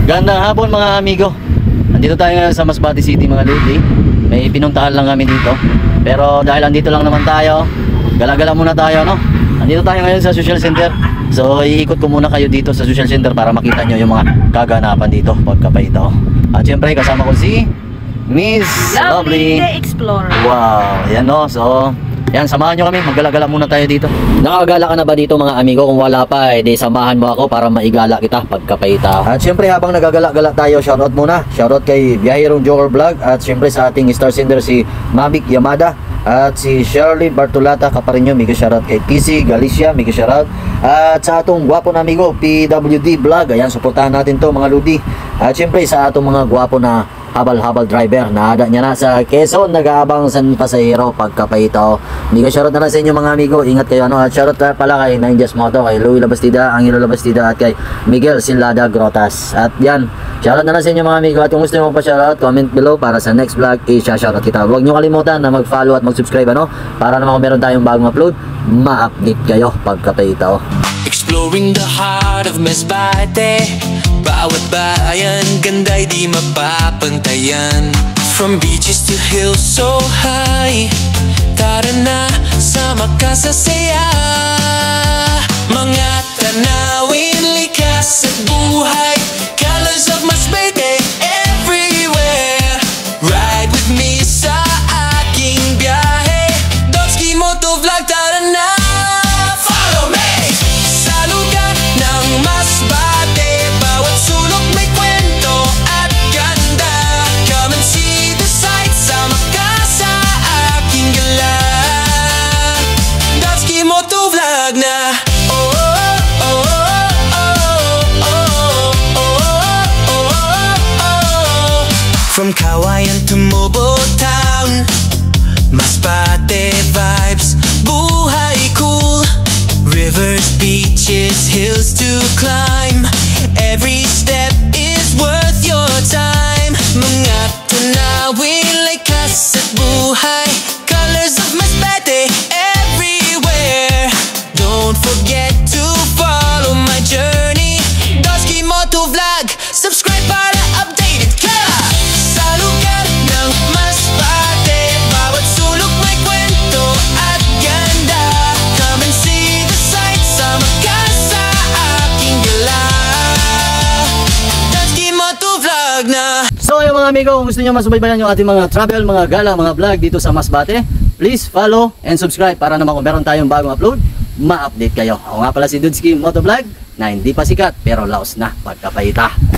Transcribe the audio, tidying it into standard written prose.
Gandang hapon mga amigo. Andito tayo ngayon sa Masbate City mga lodi. May pinuntahan lang kami dito. Pero dahil andito lang naman tayo, gala-gala muna tayo, no? Andito tayo ngayon sa social center. So iikot ko muna kayo dito sa social center para makita nyo yung mga kaganapan dito pagkapaito. At syempre kasama ko si Miss Lovely the Explorer. Wow, yan no. So yan, samahan nyo kami, maggala-gala muna tayo dito. Nakagala ka na ba dito mga amigo? Kung wala pa, edi samahan mo ako para maigala kita pagkapaita. At syempre habang nagagala-gala tayo, shoutout muna. Shoutout kay Biyahirong Joker Vlog. At syempre sa ating star sender si Mamik Yamada. At si Shirley Bartolata Caparinho, mega shoutout kay TC Galicia, mega shoutout. At sa atong gwapo na amigo, PWD Vlog. Ayan, suportahan natin to mga ludi. At syempre sa atong mga gwapo na habal-habal driver, naada niya na sa Quezon, nag-aabang sa pasahero pagkapaito. Mega shoutout na lang sa inyo mga amigo, ingat kayo ano. At shoutout pala kay Ninjas Moto, kay Louie Labastida, Angelo Labastida, at kay Miguel Silada Grotas. At yan, shoutout na lang sa inyo mga amigo. At kung gusto nyo pa-shoutout, comment below para sa next vlog, i-shoutout kita. Huwag nyo kalimutan na mag-follow at mag-subscribe ano, para naman kung meron tayong bagong upload, ma-update kayo pagkapaito. Exploring the heart of Masbate. Bawat bayan, ganda'y di mapapantayan. From beaches to hills so high, tara na, sama ka sa saya. Mga tanawin, likas at buhay, colors of Masbate everywhere. Ride with me sa aking biyahe, Dovski Moto Vlog, tara na. Follow me sa lugar ng Masbate, bawat sulok may kwento at ganda. Come and see the sights, sama ka sa aking gala. Dovski Moto Vlog na. From Kawayan to Mobile Town, Masbate vibes, buhay cool. Rivers, beaches, hills to climb. Every step is worth your time. Mga tanawin, likas at buhay, colors of Masbate everywhere. Don't forget to follow my journey, Dovski Moto Vlog. Subscribe para updated ka sa lugar ng Masbate, bawat sulok may kwento at ganda. Come and see the sights, sama ka sa aking gala. Dovski Moto Vlog na. So yung mga amigo, kung gusto nyo masubaybayan yung ating mga travel, mga gala, mga vlog dito sa Masbate, please follow and subscribe para naman kung meron tayong bagong upload, ma-update kayo. Ako nga pala si Dovski Moto Vlog na hindi pa sikat pero laos na pagkapaita.